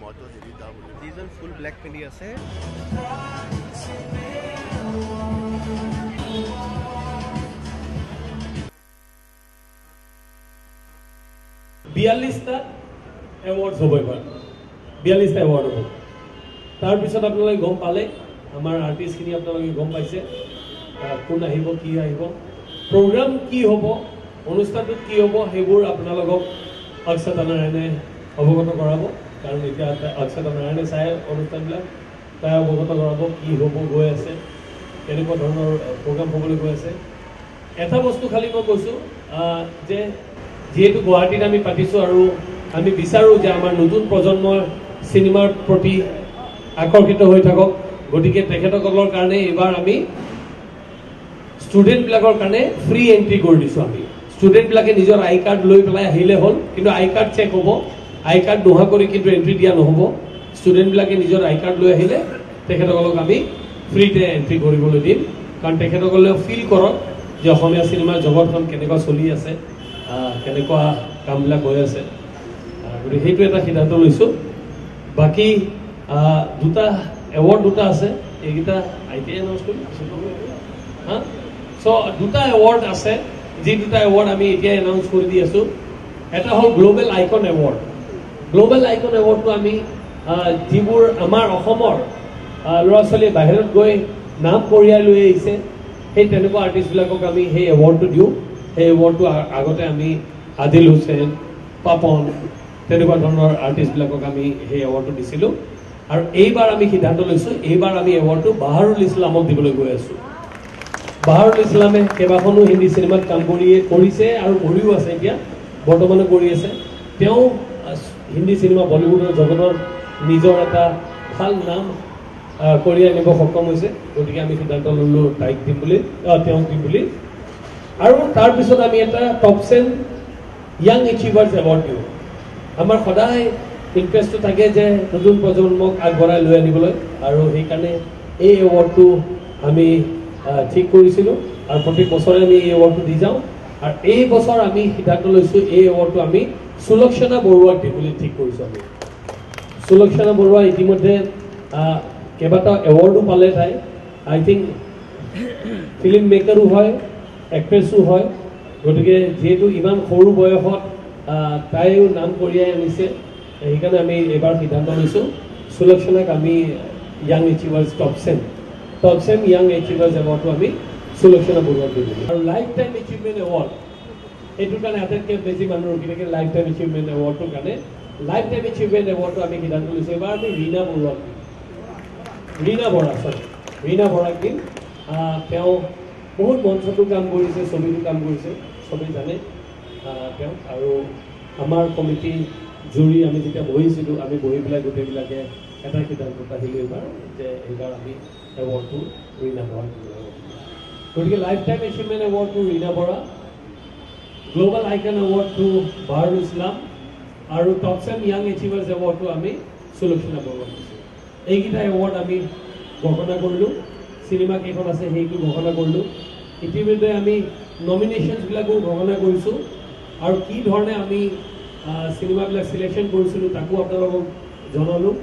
মইতো হেৰি দা বুলি যিজন ফুল ব্লেক পিন্ধি আছে বিয়াল্লিশটা এৱাৰ্ডছ হ'ব এবাৰ 42টা এৱাৰ্ড হ'ব তাৰপিছত আপোনালোকে গম পালে আমাৰ আৰ্টিষ্টখিনি আপোনালোকে গম পাইছে কোন আহিব কি আহিব প্ৰগ্ৰাম কি হ'ব অনুষ্ঠানটোত কি হ'ব সেইবোৰ আপোনালোকক অক্ষতা নাৰায়ণে অৱগত কৰাব কাৰণ এতিয়া অক্ষতা নাৰায়ণে চাই অনুষ্ঠানবিলাক তাই অৱগত কৰাব কি হ'ব গৈ আছে কেনেকুৱা ধৰণৰ প্ৰগ্ৰাম হ'বলৈ গৈ আছে এটা বস্তু খালি মই কৈছোঁ যে যেহেতু গুৱাহাটীত আমি পাতিছোঁ আৰু আমি বিচাৰোঁ যে আমাৰ নতুন প্ৰজন্মৰ চিনেমাৰ প্ৰতি আকৰ্ষিত হৈ থাকক গতিকে তেখেতসকলৰ কাৰণে এইবাৰ আমি ষ্টুডেণ্টবিলাকৰ কাৰণে ফ্ৰী এণ্ট্ৰি কৰি দিছোঁ আমি ষ্টুডেণ্টবিলাকে নিজৰ আই কাৰ্ড লৈ পেলাই আহিলে হ'ল কিন্তু আই কাৰ্ড চেক হ'ব আই কাৰ্ড নোহোৱা কৰি কিন্তু এণ্ট্ৰি দিয়া নহ'ব ষ্টুডেণ্টবিলাকে নিজৰ আই কাৰ্ড লৈ আহিলে তেখেতসকলক আমি ফ্ৰীতে এণ্ট্ৰি কৰিবলৈ দিম কাৰণ তেখেতসকলেও ফিল কৰক যে অসমীয়া চিনেমাৰ জগতখন কেনেকুৱা চলি আছে কেনেকুৱা কামবিলাক হৈ আছে গতিকে সেইটো এটা সিদ্ধান্ত লৈছোঁ বাকী দুটা এৱাৰ্ড দুটা আছে এইকেইটা আইটিআই এনাউন্স কৰিছোঁ হা চ' দুটা এৱাৰ্ড আছে যি দুটা এৱাৰ্ড আমি এতিয়া এনাউন্স কৰি দি আছোঁ এটা হ'ল global icon award global icon এৱাৰ্ডটো আমি যিবোৰ আমাৰ অসমৰ ল'ৰা ছোৱালীয়ে বাহিৰত গৈ নাম কঢ়িয়াই লৈ আহিছে সেই তেনেকুৱা আৰ্টিষ্টবিলাকক আমি সেই এৱাৰ্ডটো দিওঁ সেই এৱাৰ্ডটো আগতে আমি আদিল হুছেইন পাপন তেনেকুৱা ধৰণৰ আৰ্টিষ্টবিলাকক আমি সেই এৱাৰ্ডটো দিছিলোঁ আৰু এইবাৰ আমি সিদ্ধান্ত লৈছোঁ এইবাৰ আমি এৱাৰ্ডটো বাহাৰুল ইছলামক দিবলৈ গৈ আছোঁ বাহাৰুল ইছলামে কেইবাখনো হিন্দী চিনেমাত কাম কৰিছে আৰু কৰিও আছে এতিয়া বৰ্তমানে কৰি আছে তেওঁ হিন্দী চিনেমা বলিউডৰ জগতৰ নিজৰ এটা ভাল নাম কঢ়িয়াই আনিব সক্ষম হৈছে গতিকে আমি সিদ্ধান্ত ল'লোঁ তাইক দিম বুলি তেওঁক দিম বুলি আৰু তাৰপিছত আমি এটা টপ 10 য়াং এচিভাৰ্ছ এৱাৰ্ড দিওঁ আমাৰ সদায় ইণ্টাৰেষ্টটো থাকে যে নতুন প্ৰজন্মক আগবঢ়াই লৈ আনিবলৈ আৰু সেইকাৰণে এই এৱাৰ্ডটো আমি ঠিক কৰিছিলোঁ আৰু প্ৰত্যেক বছৰে আমি এই এৱাৰ্ডটো দি যাওঁ আৰু এই বছৰ আমি সিদ্ধান্ত লৈছোঁ এই এৱাৰ্ডটো আমি সুলক্ষণা বৰুৱাক দিম বুলি ঠিক কৰিছোঁ আমি সুলক্ষণা বৰুৱা ইতিমধ্যে কেইবাটাও এৱাৰ্ডো পালে তাই আই থিংক ফিল্ম মেকাৰো হয় এক্ট্ৰেছো হয় গতিকে যিহেতু ইমান সৰু বয়সত তাইও নাম কঢ়িয়াই আনিছে সেইকাৰণে আমি এইবাৰ সিদ্ধান্ত লৈছোঁ সুলক্ষণাক আমি young achievers top 10 young achievers এৱাৰ্ডটো আমি সুলক্ষণা বৰুৱাক দিম আৰু লাইফ টাইম এচিভমেণ্ট এৱাৰ্ড এইটোৰ কাৰণে আটাইতকৈ বেছি মানুহ ৰখি থাকে লাইফ টাইম এচিভমেণ্ট এৱাৰ্ডটোৰ কাৰণে লাইফ টাইম এচিভমেণ্ট এৱাৰ্ডটো আমি সিদ্ধান্ত লৈছোঁ এইবাৰ আমি ৰীণা বৰুৱাক দিম ৰীণা বৰাক দিম তেওঁ বহুত মঞ্চতো কাম কৰিছে ছবিতো কাম কৰিছে চবেই জানে তেওঁ আৰু আমাৰ কমিটি জুৰি আমি যেতিয়া বহিছিলোঁ আমি বহি পেলাই গোটেইবিলাকে এটা সিদ্ধান্তত আহিলোঁ এইবাৰ যে এইবাৰ আমি এৱাৰ্ডটো ৰীণা বৰাক দিব গতিকে লাইফ টাইম এচিভমেণ্ট এৱাৰ্ডটো ৰীণা বৰা গ্ল'বেল আইকন এৱাৰ্ডটো বাহাৰুল ইছলাম আৰু টপ 10 য়াং এচিভাৰ্ছ এৱাৰ্ডটো আমি সুলক্ষণা বৰুৱাক দিছোঁ এইকেইটা এৱাৰ্ড আমি ঘোষণা কৰিলোঁ চিনেমা কেইখন আছে সেইটো ঘোষণা কৰিলোঁ ইতিমধ্যে আমি নমিনেশ্যনছবিলাকো ঘোষণা কৰিছোঁ আৰু কি ধৰণে আমি চিনেমাবিলাক চিলেকশ্যন কৰিছিলোঁ তাকো আপোনালোকক জনালোঁ